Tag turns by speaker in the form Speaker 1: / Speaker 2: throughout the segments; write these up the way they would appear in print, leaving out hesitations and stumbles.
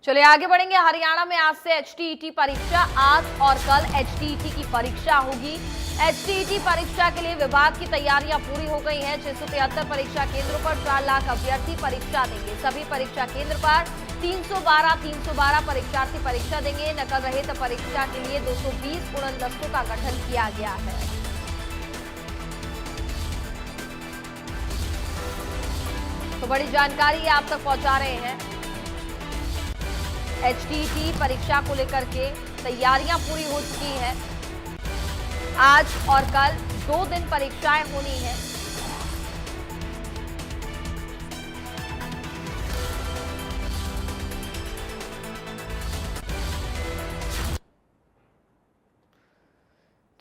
Speaker 1: चलिए आगे बढ़ेंगे। हरियाणा में आज से एचटीईटी परीक्षा। आज और कल एचटीईटी की परीक्षा होगी। एचटीईटी परीक्षा के लिए विभाग की तैयारियां पूरी हो गई हैं। 673 परीक्षा केंद्रों पर 4 लाख अभ्यर्थी परीक्षा देंगे। सभी परीक्षा केंद्र पर 312 परीक्षार्थी परीक्षा देंगे। नकल रहित परीक्षा के लिए 220 उड़नदस्तों का गठन किया गया है। तो बड़ी जानकारी आप तक पहुंचा रहे हैं। एचटीईटी परीक्षा को लेकर के तैयारियां पूरी हो चुकी हैं। आज और कल 2 दिन परीक्षाएं होनी है।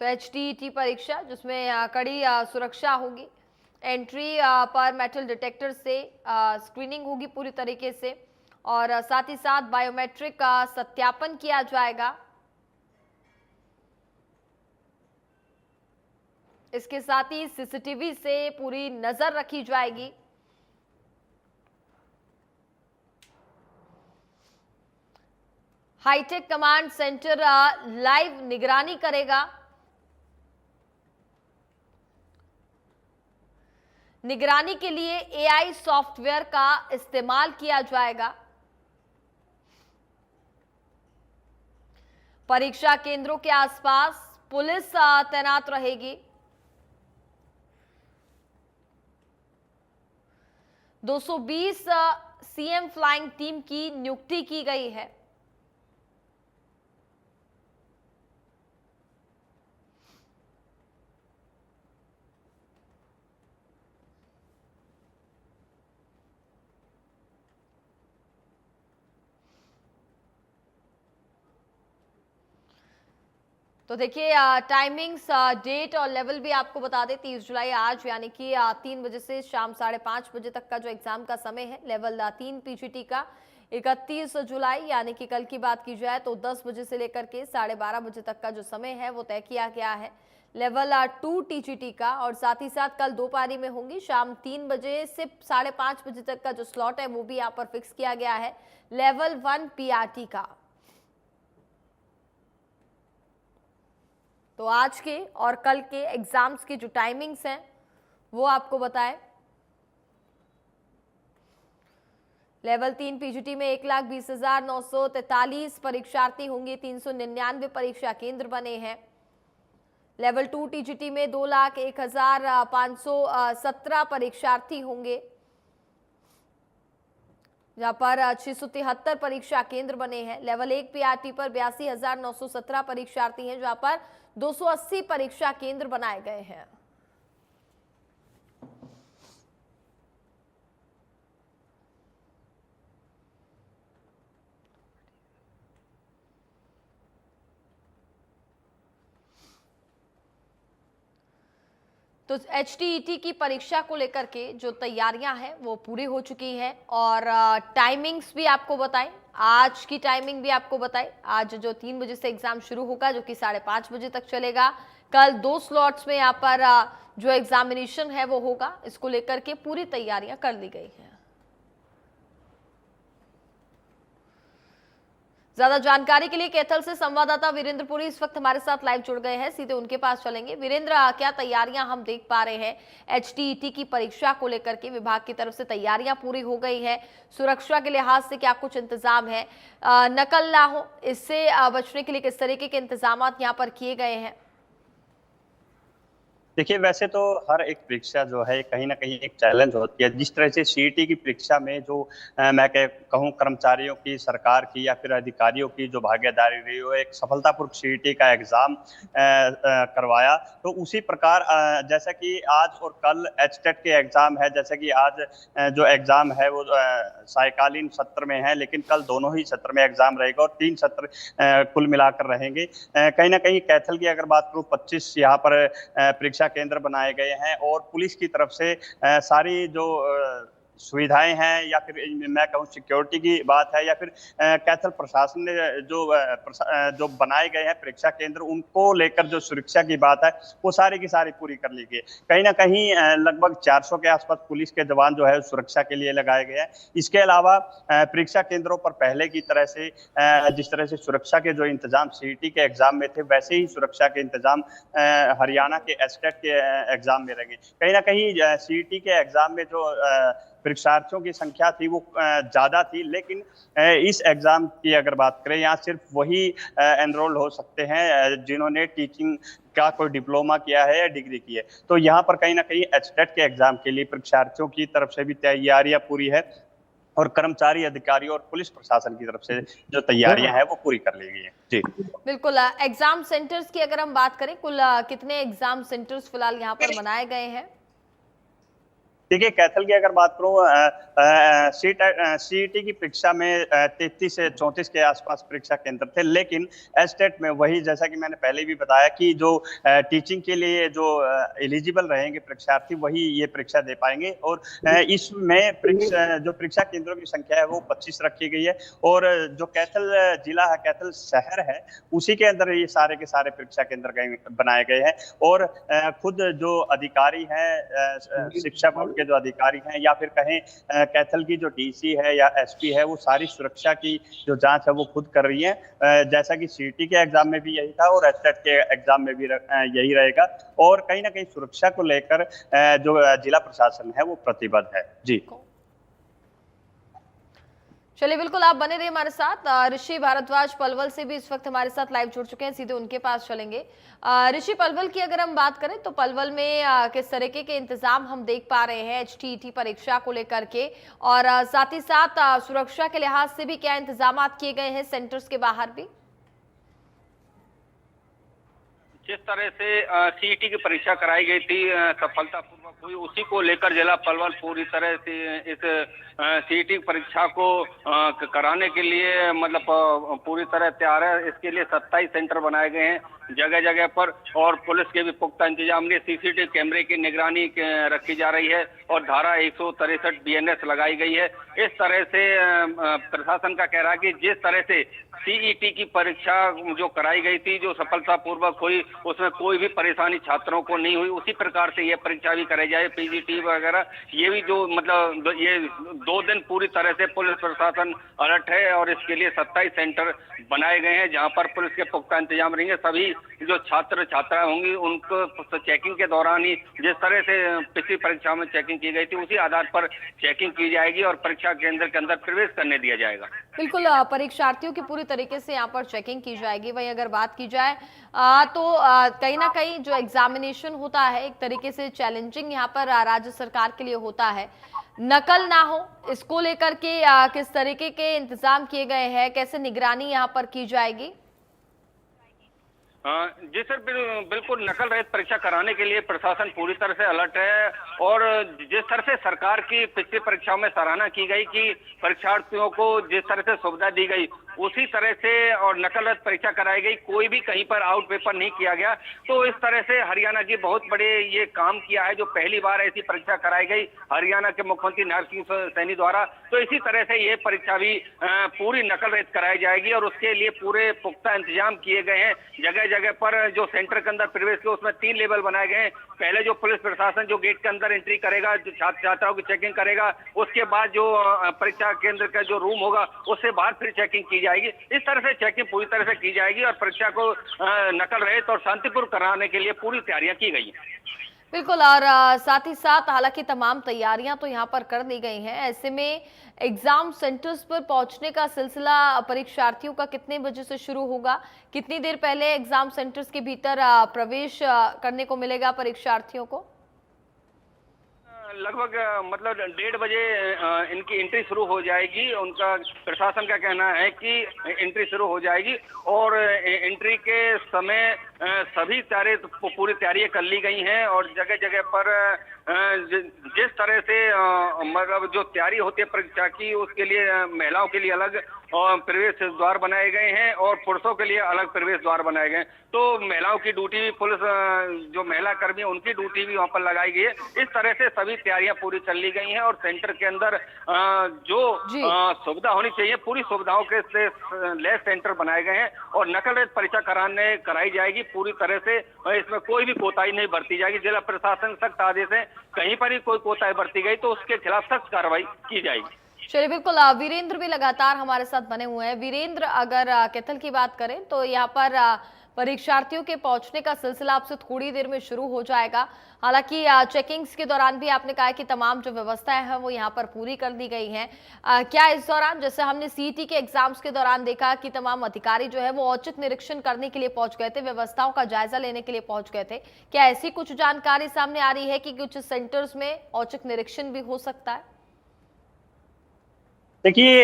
Speaker 1: तो एचटीईटी परीक्षा जिसमें कड़ी सुरक्षा होगी। एंट्री पर मेटल डिटेक्टर से स्क्रीनिंग होगी पूरी तरीके से, और साथ ही साथ बायोमेट्रिक का सत्यापन किया जाएगा। इसके साथ ही सीसीटीवी से पूरी नजर रखी जाएगी। हाईटेक कमांड सेंटर लाइव निगरानी करेगा। निगरानी के लिए एआई सॉफ्टवेयर का इस्तेमाल किया जाएगा। परीक्षा केंद्रों के आसपास पुलिस तैनात रहेगी। 220 सीएम फ्लाइंग टीम की नियुक्ति की गई है। तो देखिए टाइमिंग्स, डेट और लेवल भी आपको बता दें। 30 जुलाई आज यानी कि 3 बजे से शाम 5:30 बजे तक का जो एग्जाम का समय है। लेवल 3 पीजीटी का 31 जुलाई यानी कि कल की बात की जाए तो 10 बजे से लेकर के 12:30 बजे तक का जो समय है वो तय किया गया है। लेवल 2 टीजीटी का, और साथ ही साथ कल 2 पारी में होंगी। शाम 3 बजे से 5:30 बजे तक का जो स्लॉट है वो भी यहाँ पर फिक्स किया गया है। लेवल 1 पीआरटी का। तो आज के और कल के एग्जाम्स की जो टाइमिंग्स हैं वो आपको बताएं। लेवल 3 पीजीटी में 1,20,943 परीक्षार्थी होंगे। 399 परीक्षा केंद्र बने हैं। लेवल 2 टीजीटी में 2,01,517 परीक्षार्थी होंगे, जहां पर 673 परीक्षा केंद्र बने हैं। लेवल 1 पीआरटी पर 82,917 परीक्षार्थी हैं, जहां पर 280 परीक्षा केंद्र बनाए गए हैं। तो एचटीईटी की परीक्षा को लेकर के जो तैयारियां हैं वो पूरी हो चुकी हैं, और टाइमिंग्स भी आपको बताएं। आज की टाइमिंग भी आपको बताएं। आज जो 3 बजे से एग्जाम शुरू होगा जो कि 5:30 बजे तक चलेगा। कल 2 स्लॉट्स में यहाँ पर जो एग्जामिनेशन है वो होगा। इसको लेकर के पूरी तैयारियां कर ली गई हैं। ज्यादा जानकारी के लिए कैथल से संवाददाता वीरेंद्र पुरी इस वक्त हमारे साथ लाइव जुड़ गए हैं। सीधे उनके पास चलेंगे। वीरेंद्र, क्या तैयारियां हम देख पा रहे हैं एचटीईटी की परीक्षा को लेकर के? विभाग की तरफ से तैयारियां पूरी हो गई है। सुरक्षा के लिहाज से क्या कुछ इंतजाम है? नकल ना हो इससे बचने के लिए किस तरीके के इंतजाम यहाँ पर किए गए हैं?
Speaker 2: देखिए, वैसे तो हर एक परीक्षा जो है कहीं ना कहीं एक चैलेंज होती है। जिस तरह से सीईटी की परीक्षा में जो मैं कहूँ कर्मचारियों की, सरकार की या फिर अधिकारियों की जो भागीदारी रही हो, एक सफलतापूर्वक सीईटी का एग्जाम करवाया, तो उसी प्रकार जैसा कि आज और कल एचटेट के एग्जाम है। जैसे कि आज जो एग्जाम है वो सायकालीन सत्र में है, लेकिन कल दोनों ही सत्र में एग्जाम रहेगा और 3 सत्र कुल मिलाकर रहेंगे। कहीं ना कहीं कैथल की अगर बात करूँ, 25 यहाँ पर परीक्षा केंद्र बनाए गए हैं, और पुलिस की तरफ से सारी जो सुविधाएं हैं या फिर मैं कहूँ सिक्योरिटी की बात है या फिर कैथल प्रशासन ने जो बनाए गए हैं परीक्षा केंद्र उनको लेकर जो सुरक्षा की बात है वो सारी की सारी पूरी कर ली गई। कहीं ना कहीं लगभग 400 के आसपास पुलिस के जवान जो है सुरक्षा के लिए लगाए गए हैं। इसके अलावा परीक्षा केंद्रों पर पहले की तरह से जिस तरह से सुरक्षा के जो इंतजाम सीईटी के एग्जाम में थे वैसे ही सुरक्षा के इंतजाम हरियाणा के एस्टेट के एग्जाम में रहेंगे। कहीं ना कहीं सीईटी के एग्जाम में जो परीक्षार्थियों की संख्या थी वो ज्यादा थी, लेकिन इस एग्जाम की अगर बात करें यहाँ सिर्फ वही एनरोल हो सकते हैं जिन्होंने टीचिंग का कोई डिप्लोमा किया है या डिग्री की है। तो यहाँ पर कहीं ना कहीं एस्टेट के एग्जाम के लिए परीक्षार्थियों की तरफ से भी तैयारियां पूरी है और कर्मचारी अधिकारियों और पुलिस प्रशासन की तरफ से जो तैयारियां हैं वो पूरी कर ली गई हैं। जी
Speaker 1: बिल्कुल। एग्जाम सेंटर्स की अगर हम बात करें, कुल कितने एग्जाम सेंटर्स फिलहाल यहाँ पर बनाए गए हैं?
Speaker 2: देखिए, कैथल की अगर बात करूँ सीईटी की परीक्षा में 33 से 34 के आसपास परीक्षा केंद्र थे, लेकिन एस्टेट में वही जैसा कि मैंने पहले भी बताया कि जो टीचिंग के लिए जो एलिजिबल रहेंगे परीक्षार्थी वही ये परीक्षा दे पाएंगे। और इसमें जो परीक्षा केंद्रों की संख्या है वो 25 रखी गई है और जो कैथल जिला है, कैथल शहर है, उसी के अंदर ये सारे के सारे परीक्षा केंद्र बनाए गए हैं। और खुद जो अधिकारी हैं, शिक्षा बोर्ड के जो अधिकारी हैं या फिर कहें कैथल की जो डीसी है या एसपी है, वो सारी सुरक्षा की जो जांच है वो खुद कर रही है। जैसा कि सीईटी के एग्जाम में भी यही था और एस्टेट के एग्जाम में भी यही रहेगा। और कहीं ना कहीं सुरक्षा को लेकर जो जिला प्रशासन है वो प्रतिबद्ध है। जी
Speaker 1: चलिए, बिल्कुल आप बने रहिए हमारे साथ। ऋषि भारद्वाज पलवल से भी इस वक्त हमारे साथ लाइव जुड़ चुके हैं, सीधे उनके पास चलेंगे। ऋषि, पलवल की अगर हम बात करें तो पलवल में किस तरीके के इंतजाम हम देख पा रहे हैं एचटीईटी परीक्षा को लेकर के, और साथ ही साथ सुरक्षा के लिहाज से भी क्या इंतजाम किए गए हैं सेंटर्स के बाहर भी?
Speaker 3: जिस तरह से सीईटी की परीक्षा कराई गई थी सफलतापूर्वक हुई, उसी को लेकर जिला पलवल पूरी तरह से इस सीईटी परीक्षा को कराने के लिए मतलब पूरी तरह तैयार है। इसके लिए 27 सेंटर बनाए गए हैं जगह जगह पर और पुलिस के भी पुख्ता इंतजाम ने सीसीटीवी कैमरे की निगरानी रखी जा रही है और धारा 163 बीएनएस लगाई गई है। इस तरह से प्रशासन का कह रहा है कि जिस तरह से सीईटी की परीक्षा जो कराई गई थी, जो सफलतापूर्वक हुई, उसमें कोई भी परेशानी छात्रों को नहीं हुई, उसी प्रकार से ये परीक्षा भी कराई जाए। पीजीटी वगैरह ये भी जो मतलब ये 2 दिन पूरी तरह से पुलिस प्रशासन अलर्ट है और इसके लिए 27 सेंटर बनाए गए हैं जहां पर पुलिस के पुख्ता इंतजाम रहेंगे। सभी जो छात्र छात्राएं होंगी उनको चेकिंग के दौरान ही जिस तरह से पिछली परीक्षा में चेकिंग की गई थी उसी आधार पर चेकिंग की जाएगी और परीक्षा केंद्र के अंदर प्रवेश करने दिया जाएगा।
Speaker 1: बिल्कुल, परीक्षार्थियों की पूरी तरीके से यहाँ पर चेकिंग की जाएगी। वहीं अगर बात की जाए तो कहीं ना कहीं जो एग्जामिनेशन होता है एक तरीके से चैलेंजिंग यहाँ पर राज्य सरकार के लिए होता है, नकल ना हो इसको लेकर के किस तरीके के इंतजाम किए गए हैं, कैसे निगरानी यहाँ पर की जाएगी?
Speaker 3: जी सर, बिल्कुल नकल रहित परीक्षा कराने के लिए प्रशासन पूरी तरह से अलर्ट है और जिस तरह से सरकार की पिछली परीक्षाओं में सराहना की गई कि परीक्षार्थियों को जिस तरह से सुविधा दी गई उसी तरह से और नकल रहित परीक्षा कराई गई, कोई भी कहीं पर आउट पेपर नहीं किया गया। तो इस तरह से हरियाणा की बहुत बड़े ये काम किया है, जो पहली बार ऐसी परीक्षा कराई गई हरियाणा के मुख्यमंत्री नारायण सिंह सैनी द्वारा। तो इसी तरह से ये परीक्षा भी पूरी नकल रहित कराई जाएगी और उसके लिए पूरे पुख्ता इंतजाम किए गए हैं। जगह जगह पर जो सेंटर के अंदर प्रवेश के उसमें 3 लेवल बनाए गए हैं। पहले जो पुलिस प्रशासन जो गेट के अंदर एंट्री करेगा, जो छात्र छात्राओं की चेकिंग करेगा, उसके बाद जो परीक्षा केंद्र का जो रूम होगा उससे बाहर फिर चेकिंग की जाएगी। इस तरह से चेकिंग पूरी तरह से की जाएगी और परीक्षा को नकल रहित और शांतिपूर्ण कराने के लिए पूरी तैयारियां की गई हैं।
Speaker 1: बिल्कुल, और साथ ही साथ हालांकि तमाम तैयारियां तो यहाँ पर कर दी गई हैं। ऐसे में एग्जाम सेंटर्स पर पहुंचने का सिलसिला परीक्षार्थियों का कितने बजे से शुरू होगा? कितनी देर पहले एग्जाम सेंटर्स के भीतर प्रवेश करने को मिलेगा परीक्षार्थियों को?
Speaker 3: लगभग मतलब 1:30 बजे इनकी एंट्री शुरू हो जाएगी। उनका प्रशासन का कहना है कि एंट्री शुरू हो जाएगी और एंट्री के समय सभी पूरी तैयारियां कर ली गई हैं और जगह जगह पर जिस तरह से मतलब जो तैयारी होती है परीक्षा की, उसके लिए महिलाओं के लिए अलग और प्रवेश द्वार बनाए गए हैं और पुरुषों के लिए अलग प्रवेश द्वार बनाए गए हैं। तो महिलाओं की ड्यूटी भी, पुलिस जो महिला कर्मी है उनकी ड्यूटी भी वहां पर लगाई गई है। इस तरह से सभी तैयारियां पूरी कर ली गई हैं और सेंटर के अंदर जो सुविधा होनी चाहिए पूरी सुविधाओं के से लैस सेंटर बनाए गए हैं और नकल रहित परीक्षा कराई जाएगी पूरी तरह से। इसमें कोई भी कोताही नहीं बरती जाएगी। जिला प्रशासन सख्त आदेश है, कहीं पर ही कोई कोताही बरती गई तो उसके खिलाफ सख्त कार्रवाई की जाएगी।
Speaker 1: चलिए, बिल्कुल। वीरेंद्र भी लगातार हमारे साथ बने हुए हैं। वीरेंद्र, अगर कैथल की बात करें तो यहाँ पर परीक्षार्थियों के पहुंचने का सिलसिला अब से थोड़ी देर में शुरू हो जाएगा। हालांकि चेकिंग्स के दौरान भी आपने कहा कि तमाम जो व्यवस्थाएं हैं वो यहाँ पर पूरी कर दी गई हैं। क्या इस दौरान, जैसे हमने सीईटी के एग्जाम्स के दौरान देखा कि तमाम अधिकारी जो है वो औचक निरीक्षण करने के लिए पहुंच गए थे, व्यवस्थाओं का जायजा लेने के लिए पहुंच गए थे, क्या ऐसी कुछ जानकारी सामने आ रही है कि कुछ सेंटर्स में औचक निरीक्षण भी हो सकता है?
Speaker 2: देखिए,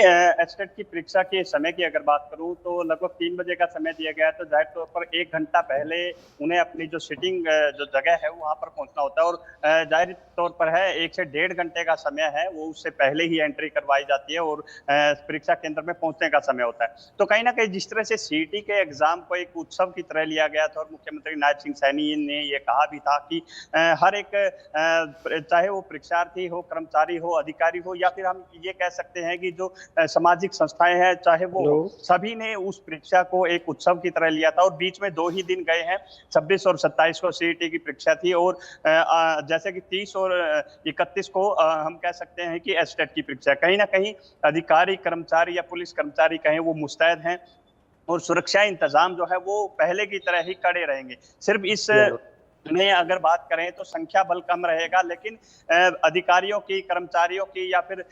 Speaker 2: एचटेट की परीक्षा के समय की अगर बात करूं तो लगभग 3 बजे का समय दिया गया है। तो जाहिर तौर पर 1 घंटा पहले उन्हें अपनी जो सिटिंग जो जगह है वहां पर पहुंचना होता है और जाहिर तौर पर है 1 से 1.5 घंटे का समय है, वो उससे पहले ही एंट्री करवाई जाती है और परीक्षा केंद्र में पहुंचने का समय होता है। तो कहीं ना कहीं जिस तरह से सीईटी के एग्जाम को एक उत्सव की तरह लिया गया था और मुख्यमंत्री नायब सिंह सैनी ने ये कहा भी था कि हर एक चाहे वो परीक्षार्थी हो, कर्मचारी हो, अधिकारी हो या फिर हम ये कह सकते हैं कि जो सामाजिक संस्थाएं हैं चाहे वो सभी ने उस परीक्षा को एक उत्सव की तरह लिया था और बीच में 2 ही दिन गए हैं। 26 और 27 को सीईटी की परीक्षा थी और जैसे कि 30 और 31 को हम कह सकते हैं कि एचटेट की परीक्षा। कहीं ना कहीं अधिकारी, कर्मचारी या पुलिस कर्मचारी कहें वो मुस्तैद हैं और सुरक्षा इंतजाम जो है वो पहले की तरह ही कड़े रहेंगे। सिर्फ इस में अगर बात करें तो संख्या बल कम रहेगा, लेकिन अधिकारियों की, कर्मचारियों की या फिर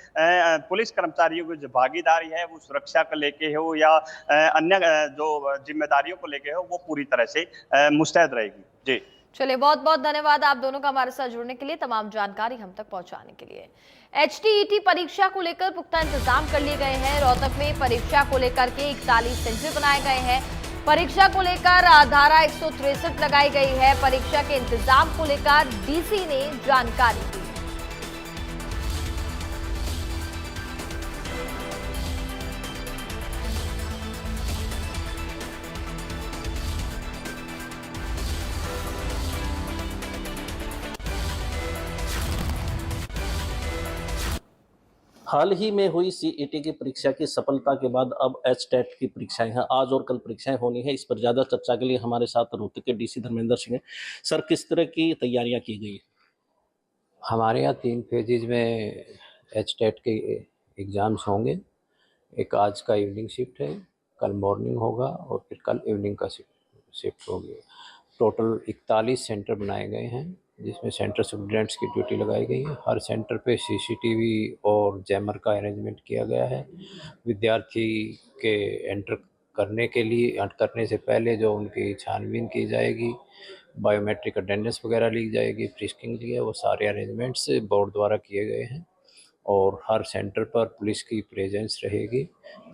Speaker 2: पुलिस कर्मचारियों की जो भागीदारी है वो सुरक्षा को लेके हो या अन्य जो जिम्मेदारियों को लेके हो वो पूरी तरह से मुस्तैद रहेगी। जी
Speaker 1: चलिए, बहुत बहुत धन्यवाद आप दोनों का हमारे साथ जुड़ने के लिए, तमाम जानकारी हम तक पहुंचाने के लिए। एचटीईटी परीक्षा को लेकर पुख्ता इंतजाम कर लिए गए हैं। रोहतक में परीक्षा को लेकर के 41 सेंटर बनाए गए हैं। परीक्षा को लेकर धारा 163 लगाई गई है। परीक्षा के इंतजाम को लेकर डीसी ने जानकारी दी।
Speaker 4: हाल ही में हुई सीईटी की परीक्षा की सफलता के बाद अब एचटेट की परीक्षाएं हैं। आज और कल परीक्षाएं होनी है। इस पर ज़्यादा चर्चा के लिए हमारे साथ रोहतक के डीसी धर्मेंद्र सिंह हैं। सर, किस तरह की तैयारियां की गई?
Speaker 5: हमारे यहाँ 3 फेजेज में एचटेट के एग्ज़ाम्स होंगे। एक आज का इवनिंग शिफ्ट है, कल मॉर्निंग होगा और फिर कल इवनिंग का शिफ्ट होगी। टोटल 41 सेंटर बनाए गए हैं जिसमें सेंटर सुपरिटेंडेंट्स की ड्यूटी लगाई गई है। हर सेंटर पे सीसीटीवी और जैमर का अरेंजमेंट किया गया है। विद्यार्थी के एंटर करने से पहले जो उनकी छानबीन की जाएगी, बायोमेट्रिक अटेंडेंस वगैरह ली जाएगी, फ्रिस्किंग ली है, वो सारे अरेंजमेंट्स बोर्ड द्वारा किए गए हैं। और हर सेंटर पर पुलिस की प्रेजेंस रहेगी।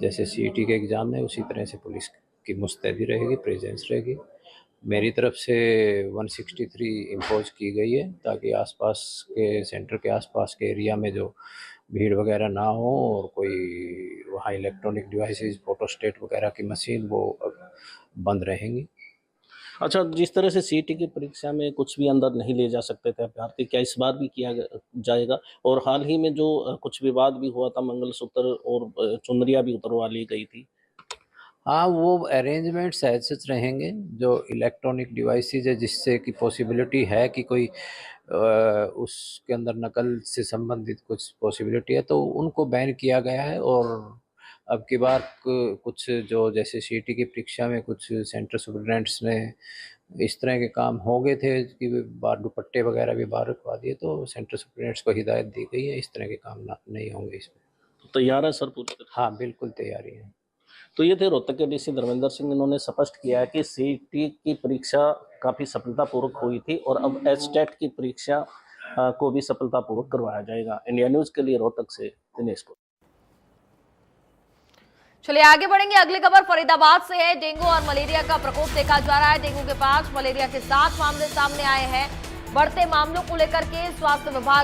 Speaker 5: जैसे सीईटी के एग्ज़ाम में उसी तरह से पुलिस की मुस्तैदी रहेगी, प्रेजेंस रहेगी। मेरी तरफ से 163 इम्पोज की गई है ताकि आसपास के सेंटर के आसपास के एरिया में जो भीड़ वगैरह ना हो और कोई वहाँ इलेक्ट्रॉनिक डिवाइसेस, फोटोस्टेट वगैरह की मशीन वो बंद रहेंगी।
Speaker 4: अच्छा, जिस तरह से सीईटी की परीक्षा में कुछ भी अंदर नहीं ले जा सकते थे अभ्यर्थी, क्या इस बार भी किया जाएगा? और हाल ही में जो कुछ विवाद भी हुआ था, मंगलसूत्र और चुनरिया भी उतरवा ली गई थी।
Speaker 5: हाँ, वो अरेंजमेंट्स ऐसे रहेंगे। जो इलेक्ट्रॉनिक डिवाइसेस है जिससे कि पॉसिबिलिटी है कि कोई उसके अंदर नकल से संबंधित कुछ पॉसिबिलिटी है तो उनको बैन किया गया है। और अब की बार कुछ जो जैसे सीईटी की परीक्षा में कुछ सेंटर सुपरिटेंडेंट्स ने इस तरह के काम हो गए थे कि बाहर दुपट्टे वगैरह भी बाहर रखवा दिए, तो सेंटर सुपरिटेंडेंट्स को हिदायत दी गई है इस तरह के काम नहीं होंगे इसमें।
Speaker 4: तैयार है सर पूरी तरह?
Speaker 5: हाँ, बिल्कुल तैयारी है।
Speaker 4: तो ये थे रोहतक के डीसी धर्मेंद्र सिंह। इन्होंने स्पष्ट किया है कि सीईटी की परीक्षा काफ़ी सफलतापूर्वक हुई थी और अब एचटेट की परीक्षा को भी सफलतापूर्वक करवाया जाएगा। इंडिया न्यूज़ के लिए रोहतक से दिनेश को।
Speaker 1: चलिए आगे बढ़ेंगे। अगली खबर फरीदाबाद से है। डेंगू और मलेरिया का प्रकोप देखा जा रहा है। डेंगू के 5, मलेरिया के 7 मामले सामने आए हैं। बढ़ते मामलों को लेकर के स्वास्थ्य विभाग